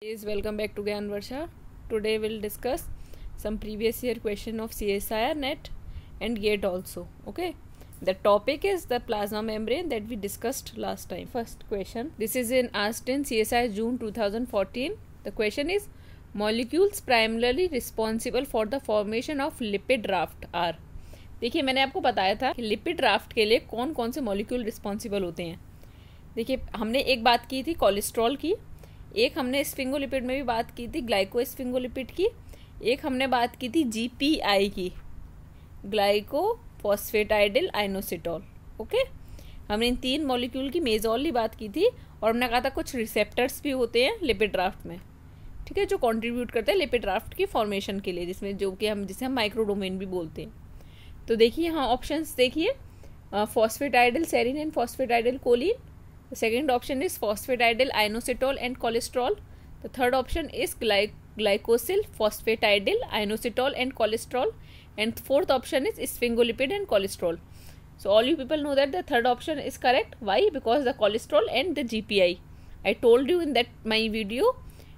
Is welcome back to Gyan Varsha. Today we'll discuss some previous year question of CSIR net and GATE also. Okay, the topic is the plasma membrane that we discussed last time. First question, this is asked in CSIR June 2014. The question is, molecules primarily responsible for the formation of lipid raft are. देखिए मैंने आपको बताया था कि lipid raft के लिए कौन कौन से मॉलिक्यूल रिस्पॉन्सिबल होते हैं. देखिए हमने एक बात की थी कोलेस्ट्रॉल की, एक हमने स्फिंगोलिपिड में भी बात की थी ग्लाइको स्फिंगोलिपिड की, एक हमने बात की थी GPI की, ग्लाइको फॉस्फेटाइडिल आइनोसिटॉल. ओके, हमने इन तीन मॉलिक्यूल की मेजॉरली बात की थी और हमने कहा था कुछ रिसेप्टर्स भी होते हैं लिपिड राफ्ट में, ठीक है, जो कंट्रीब्यूट करते हैं लिपिड राफ्ट की फॉर्मेशन के लिए, जिसमें जो कि जिसे हम माइक्रोडोमेन भी बोलते हैं. तो देखिए यहाँ ऑप्शंस देखिए, phosphatidyl serine and phosphatidyl choline. The second option is phosphatidyl inositol and cholesterol. The third option is glycosyl phosphatidyl inositol and cholesterol. And fourth option is sphingolipid and cholesterol. So all you people know that the third option is correct. Why? Because the cholesterol and the GPI. I told you in that my video.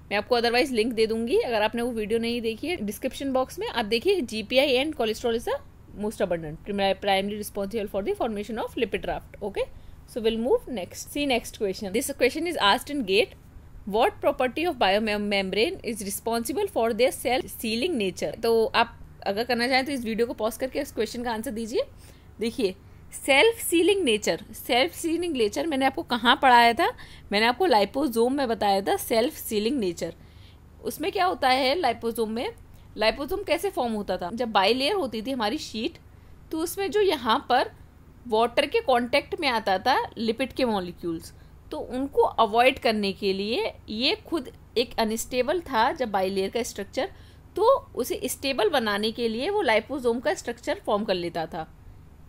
मैं आपको otherwise link दे दूंगी अगर आपने वो video नहीं देखी है description box में. आप देखिए GPI and cholesterol is the most abundant, primarily responsible for the formation of lipid raft. Okay. So we'll move next. See next question. This question is asked in GATE. What property of biomembrane is responsible for their self-sealing nature? तो आप अगर करना चाहें तो इस video को pause करके इस क्वेश्चन का आंसर दीजिए. देखिए सेल्फ सीलिंग नेचर मैंने आपको कहाँ पढ़ाया था? मैंने आपको लाइपोसोम में बताया था सेल्फ सीलिंग नेचर. उसमें क्या होता है लाइपोसोम में, लाइपोसोम कैसे फॉर्म होता था? जब बाइलेयर होती थी हमारी शीट, तो उसमें जो यहाँ पर वाटर के कांटेक्ट में आता था लिपिड के मॉलिक्यूल्स, तो उनको अवॉइड करने के लिए ये खुद एक अनस्टेबल था जब बाइलेयर का स्ट्रक्चर, तो उसे स्टेबल बनाने के लिए वो लाइपोसोम का स्ट्रक्चर फॉर्म कर लेता था.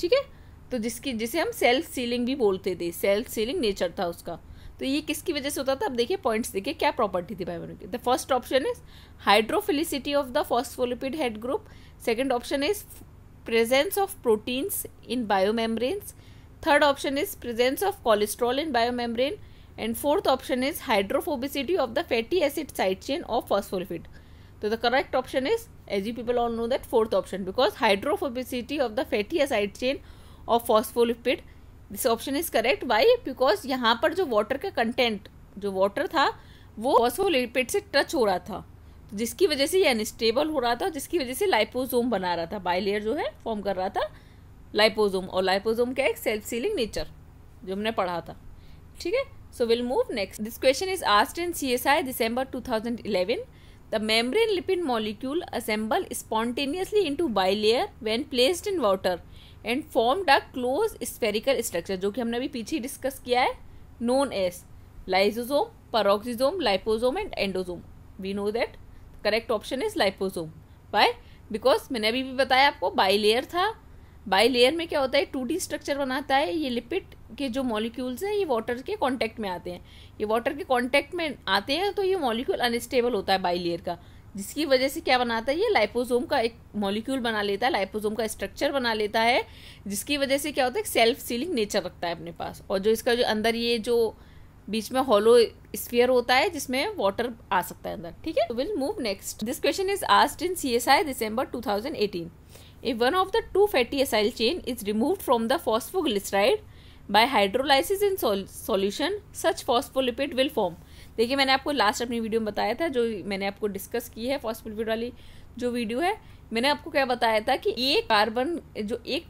ठीक है, तो जिसे हम सेल्फ सीलिंग भी बोलते थे, सेल्फ सीलिंग नेचर था उसका. तो ये किसकी वजह से होता था? अब देखिए पॉइंट्स देखिए क्या प्रॉपर्टी थी बायोमेम्ब्रेन की. The first option is hydrophilicity of the phospholipid head group. Second option is presence of proteins in biomembranes. Third option is presence of cholesterol in biomembrane. And fourth option is hydrophobicity of the fatty acid side chain of phospholipid. So the correct option is, as you people all know, that fourth option, because hydrophobicity of the fatty acid chain of phospholipid, this option is correct. Why? Because यहाँ पर जो water का content, जो water था वो phospholipid से touch हो रहा था, जिसकी वजह से ये अनस्टेबल हो रहा था, जिसकी वजह से लाइपोसोम बना रहा था, बाइलेयर जो है फॉर्म कर रहा था लाइपोसोम. और लाइपोसोम क्या है? सेल्फ सीलिंग नेचर जो हमने पढ़ा था. ठीक है, so will move next. This question is asked in CSI December 2011. The membrane lipid molecule assemble spontaneously into bilayer when placed in water and formed a close spherical structure, जो कि हमने अभी पीछे डिस्कस किया है, known as lysosome, peroxisome, liposome and endosome. We know that correct option is liposome. Why? Because मैंने अभी भी बताया आपको बाइलेयर था. बाइलेयर में क्या होता है? 2D स्ट्रक्चर बनाता है. ये लिपिड के जो मॉलिक्यूल्स हैं ये वाटर के कांटेक्ट में आते हैं. ये वाटर के कांटेक्ट में आते हैं तो ये मॉलिक्यूल अनस्टेबल होता है बाइलेयर का, जिसकी वजह से क्या बनाता है? ये लाइपोसोम का एक मॉलिक्यूल बना लेता है, लाइपोसोम का स्ट्रक्चर बना लेता है, जिसकी वजह से क्या होता है? सेल्फ सीलिंग नेचर रखता है अपने पास. और जो इसका जो अंदर ये जो बीच में हॉलो स्फीयर होता है जिसमें वाटर आ सकता है अंदर. ठीक है, will move next. This question is asked in CSI December 2018. If one of the two fatty acyl chain is removed from the phosphoglyceride by hydrolysis in solution, such phospholipid will form. देखिए मैंने आपको last अपनी video में बताया था, जो मैंने आपको डिस्कस की है फॉस्फोलिपिड वाली जो वीडियो है, मैंने आपको क्या बताया था कि ये कार्बन जो एक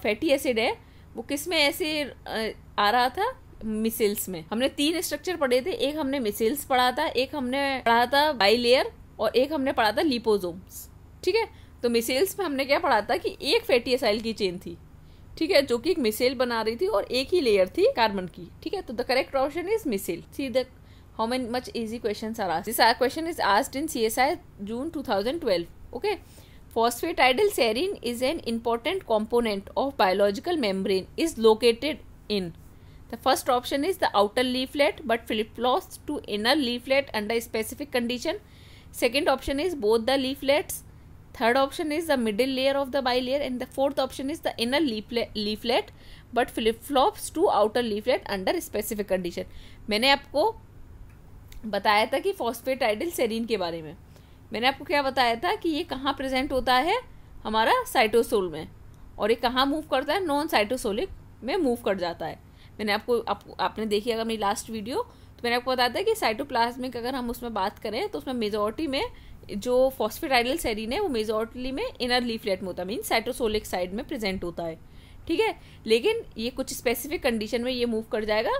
फैटी एसिड है वो किस में ऐसे आ रहा था? मिसेल्स में. हमने 3 स्ट्रक्चर पढ़े थे, एक हमने मिसेल्स पढ़ा था, एक हमने पढ़ा था बाइलेयर और एक हमने पढ़ा था लिपोसोम्स. ठीक है, तो मिसेल्स में हमने क्या पढ़ा था कि एक फैटी एसाइल की चेन थी, ठीक है, जो कि एक मिसेल बना रही थी और एक ही लेयर थी कार्बन की. ठीक है, तो the correct option is micelle. See the how many much easy questions are asked. This question is asked in CSI June 2012. Okay, phosphatidyl serine is an important component of biological membrane is located in. The first option is the outer leaflet but flip-flops to inner leaflet under specific condition. Second option is both the leaflets. Third option is the middle layer of the bilayer, and the fourth option is the inner leaflet but flip-flops to outer leaflet under specific condition. मैंने आपको बताया था कि फॉस्फेटाइडिल serine के बारे में मैंने आपको क्या बताया था कि ये कहाँ प्रेजेंट होता है, हमारा साइटोसोल में, और ये कहाँ मूव करता है, नॉन साइटोसोलिक में मूव कर जाता है। मैंने आपने देखी अगर मेरी लास्ट वीडियो, तो मैंने आपको बताया था कि साइटोप्लाज्मिक अगर हम उसमें बात करें तो उसमें मेजॉरिटी में जो फॉस्फेटाइडिल सेरीन है वो मेजॉरिटी में इनर लीफलेट में होता है, मीन साइटोसोलिक साइड में प्रेजेंट होता है, ठीक है। लेकिन ये कुछ स्पेसिफिक कंडीशन में ये मूव कर जाएगा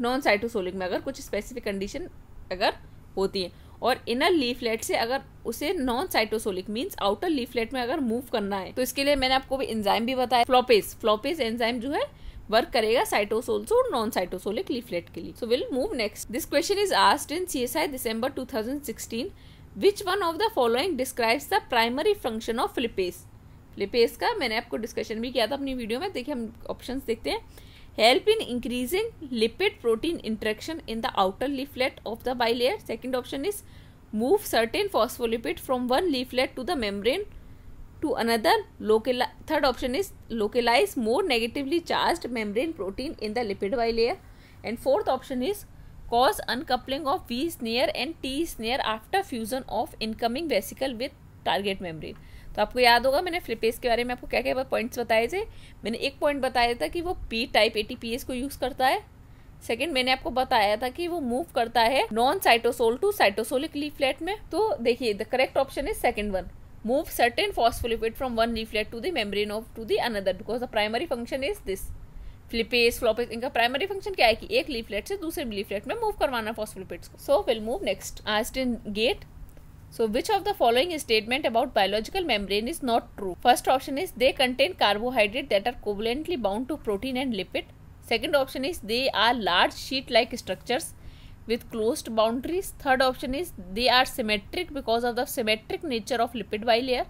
नॉन साइटोसोलिक में, अगर कुछ स्पेसिफिक कंडीशन अगर होती है, और इनर लीफलेट से अगर उसे non cytosolic means outer leaflet में अगर मूव करना है तो इसके लिए मैंने आपको भी एंजाइम भी बताया, फ्लोपेज एंजाइम जो है वर्क करेगा साइटोसोल और नॉन साइटोसोलिक लीफलेट के लिए। So will move next. This question is asked in CSI December 2016, which one of the following describes the primary function of flippase का मैंने आपको डिस्कशन भी किया था अपनी वीडियो में। देखिए हम ऑप्शंस देखते हैं। Help in increasing lipid protein interaction in the outer leaflet of the bilayer। Second option is move certain phospholipid from one leaflet to the membrane to another. Third option is localize more negatively charged membrane protein in the lipid bilayer. And fourth option is cause uncoupling of V snare and T snare after fusion of incoming vesicle with target membrane. तो आपको याद होगा मैंने फ्लिपेज के बारे में आपको क्या क्या पॉइंट्स बताए थे। मैंने एक पॉइंट बताया था कि वो P टाइप ATPase को यूज करता है। सेकेंड मैंने आपको बताया था कि वो मूव करता है non cytosol to cytosolic leaflet में। तो देखिए the correct option is second one, move certain phospholipid from one leaflet to the membrane of to the another, because the primary function is this. फ्लिपेज इनका primary function क्या है कि एक leaflet से दूसरे लीफलेट में मूव करवाना फॉस्फोलिपिड्स को। So will move next. Asked in GATE, so which of the following statement about biological membrane is not true? First option is they contain carbohydrate that are covalently bound to protein and lipid. Second option is they are large sheet like structures with closed boundaries. Third option is they are symmetric because of the symmetric nature of lipid bilayer.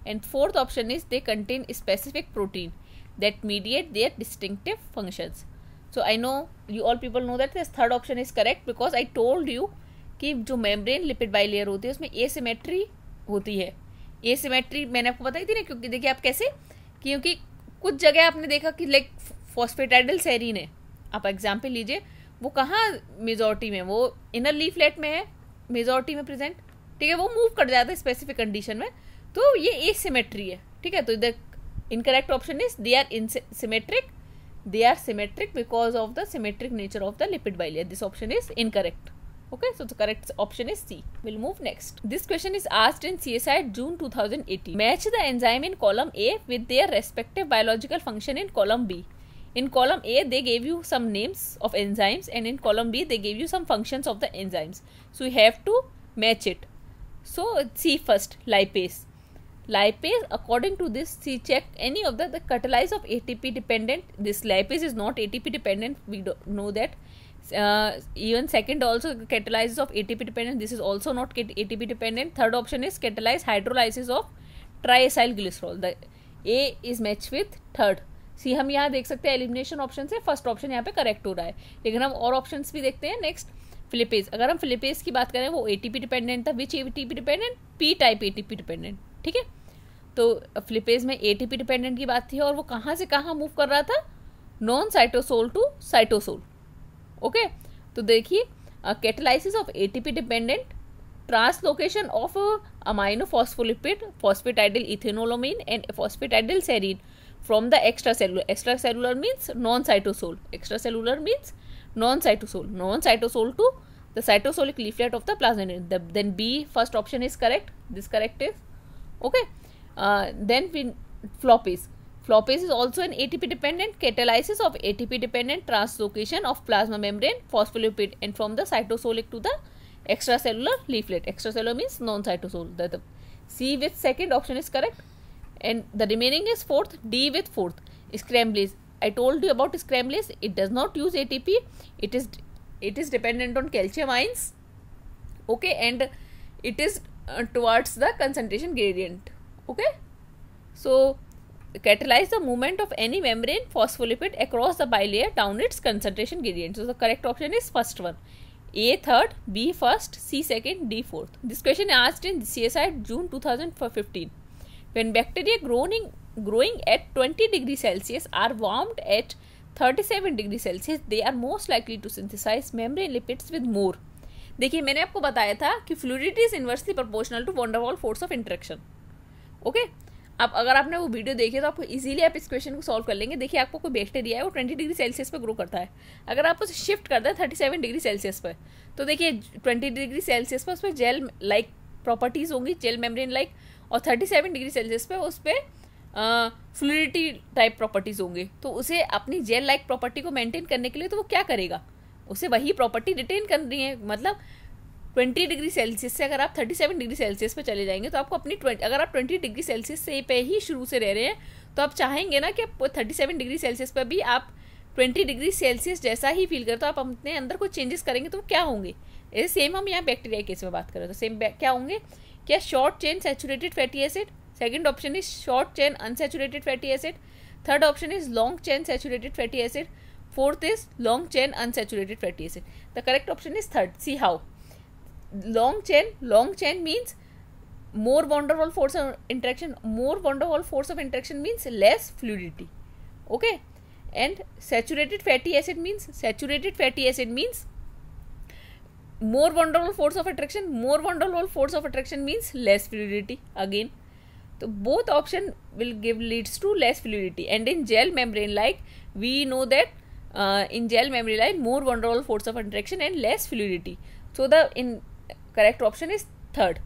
And fourth option is they contain specific protein that mediate their distinctive functions. So I know you all people know that this third option is correct because I told you कि जो membrane lipid bilayer होती है उसमें asymmetry होती है। Asymmetry मैंने आपको बताई थी ना, क्योंकि देखिए आप कैसे, क्योंकि कुछ जगह आपने देखा कि लाइक फॉस्फेटाइडिल सेरीन है, आप एग्जाम्पल लीजिए, वो कहाँ मेजॉरिटी में, वो इनर लीफलेट में है, मेजॉरिटी में प्रेजेंट, ठीक है, वो मूव कर जाता है स्पेसिफिक कंडीशन में, तो ये एसिमेट्री है, ठीक है। तो the incorrect option is they are symmetric because of the symmetric nature of the lipid bilayer. This option is incorrect. Okay, so the correct option is C. We'll move next. This question is asked in CSI June 2018. Match the enzyme in column A with their respective biological function in column B. In column A, they gave you some names of enzymes, and in column B, they gave you some functions of the enzymes. So you have to match it. So C first, lipase. Lipase, according to this, C checked any of the catalyze of ATP dependent. This lipase is not ATP dependent. We don't know that. Even second also catalysis of ATP dependent. This is also not ATP dependent. Third option is catalyze hydrolysis of triacyl glycerol. The A is matched with third. सी हम यहाँ देख सकते हैं elimination option से first option यहाँ पे correct हो रहा है, लेकिन हम और ऑप्शंस भी देखते हैं। नेक्स्ट फिलिपेज, अगर हम फिलिपेज की बात करें वो एटीपी डिपेंडेंट था, which ATP dependent, P type ATP dependent, ठीक है। तो फिलिपेज में एटीपी डिपेंडेंट की बात थी और वो कहाँ से कहाँ मूव कर रहा था, non cytosol to cytosol, okay. तो देखिए catalysis of ATP dependent, translocation of amino phospholipid, phosphatidyl ethanolamine and phosphatidyl serine from the extracellular means non-cytosol, extracellular means non-cytosol to the cytosolic leaflet of the plasmid. Then B, first option is correct, this correct is okay. Then floppase is also an ATP dependent, catalysis of ATP dependent translocation of plasma membrane phospholipid and from the cytosolic to the extracellular leaflet. Extracellular means non-cytosol. The C with second option is correct. And the remaining is fourth, D with fourth, scramblase. I told you about scramblase. It does not use ATP. It is dependent on calcium ions, okay, and it is towards the concentration gradient, okay. So catalyze the movement of any membrane phospholipid across the bilayer down its concentration gradient. So the correct option is first one, A third, B first, C second, D fourth. This question asked in CSI June 2015. When bacteria growing at 20 degrees Celsius are warmed at 37 degrees Celsius, they are most likely to synthesize membrane lipids with more देखिए मैंने आपको बताया था कि fluidity is inversely proportional to van der Waals force of interaction. Okay, अब अगर आपने वो वीडियो देखी तो आपको इजीली आप इस क्वेश्चन को सॉल्व कर लेंगे। देखिए आपको कोई बैक्टीरिया है वो 20 डिग्री सेल्सियस पे ग्रो करता है, अगर आप उसे शिफ्ट कर दें 37 डिग्री सेल्सियस पर, तो देखिए 20 डिग्री सेल्सियस पर उस पर जेल लाइक प्रॉपर्टीज होंगी, जेल मेम्ब्रेन लाइक, और 37 डिग्री सेल्सियस पे उस पर फ्लूइडिटी टाइप प्रॉपर्टीज होंगे। तो उसे अपनी जेल लाइक प्रॉपर्टी को मेंटेन करने के लिए तो वो क्या करेगा, उसे वही प्रॉपर्टी रिटेन करनी है। मतलब 20 डिग्री सेल्सियस से अगर आप 37 डिग्री सेल्सियस पे चले जाएंगे तो आपको अपनी अगर आप 20 डिग्री सेल्सियस से पे ही शुरू से रह रहे हैं तो आप चाहेंगे ना कि 37 डिग्री सेल्सियस पर भी आप 20 डिग्री सेल्सियस जैसा ही फील करें, तो आप अपने अंदर कोई चेंजेस करेंगे तो वो क्या होंगे। ऐसे सेम हम यहाँ बैक्टीरिया केस में बात करें तो सेम क्या होंगे, क्या short chain saturated fatty acid, second option is short chain unsaturated fatty acid, third option is long chain saturated fatty acid, fourth is long chain unsaturated fatty acid. The correct option is third. See how, long chain means more van der Waals force of interaction, more van der Waals force of interaction means less fluidity, okay, and saturated fatty acid means more van der Waals force of attraction, more van der Waals force of attraction means less fluidity again. So both option will give leads to less fluidity, and in gel membrane like we know that in gel membrane like more van der Waals force of attraction and less fluidity. So the in correct option is third,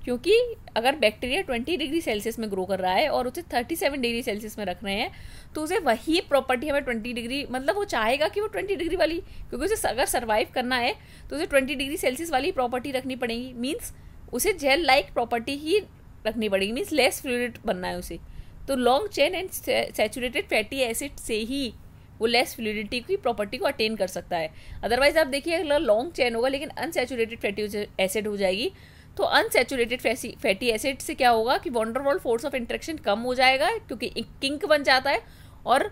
क्योंकि अगर bacteria 20 degree Celsius में grow कर रहा है और उसे 37 degree Celsius में रख रहे हैं तो उसे वही प्रॉपर्टी हमें 20 डिग्री, मतलब वो चाहेगा कि वो 20 डिग्री वाली, क्योंकि उसे अगर सर्वाइव करना है तो उसे 20 डिग्री सेल्सियस वाली प्रॉपर्टी रखनी पड़ेगी, मीन्स उसे जेल लाइक प्रॉपर्टी ही रखनी पड़ेगी, मीन्स लेस फ्लूइड बनना है उसे। तो long chain and saturated fatty acid से ही वो लेस फ्लूइडिटी की प्रॉपर्टी को अटेन कर सकता है। अदरवाइज आप देखिए लॉन्ग चेन होगा लेकिन अनसैचुरेटेड फैटी एसिड हो जाएगी, तो अनसैचुरेटेड फैटी एसिड से क्या होगा कि van der Waals force of interaction कम हो जाएगा क्योंकि किंक बन जाता है, और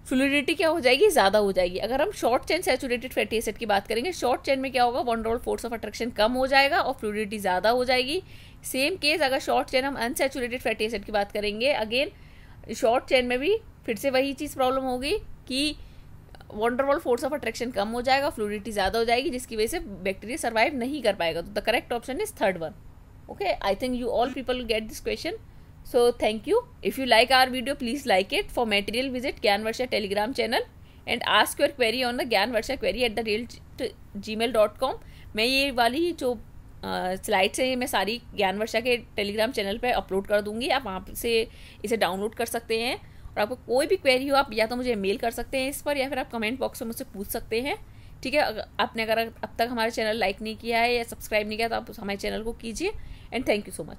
फ्लूइडिटी क्या हो जाएगी, ज़्यादा हो जाएगी। अगर हम short chain saturated fatty acid की बात करेंगे, शॉर्ट चेन में क्या होगा, van der Waals force of attraction कम हो जाएगा और फ्लूइडिटी ज़्यादा हो जाएगी। सेम केस अगर शॉर्ट चेन हम अनसैचुरेटेड फैटी एसिड की बात करेंगे, अगेन शॉर्ट चेन में भी फिर से वही चीज़ प्रॉब्लम होगी कि van der Waals force of attraction कम हो जाएगा, फ्लूइडिटी ज़्यादा हो जाएगी, जिसकी वजह से बैक्टीरिया सर्वाइव नहीं कर पाएगा। तो the correct option is third one. Okay, I think you all people get this question, so thank you. If you like our video, please like it. For material, visit Gyanvarsha Telegram channel and ask your query on the gyanvarshaquery@gmail.com. मैं ये वाली जो slides है मैं सारी ज्ञानवर्षा के Telegram channel पे upload कर दूंगी, आप वहाँ से इसे डाउनलोड कर सकते हैं। और आपको कोई भी क्वेरी हो आप या तो मुझे मेल कर सकते हैं इस पर, या फिर आप कमेंट बॉक्स में मुझसे पूछ सकते हैं। ठीक है, आपने अगर अब तक हमारा चैनल लाइक नहीं किया है या सब्सक्राइब नहीं किया तो आप हमारे चैनल को कीजिए। And thank you so much.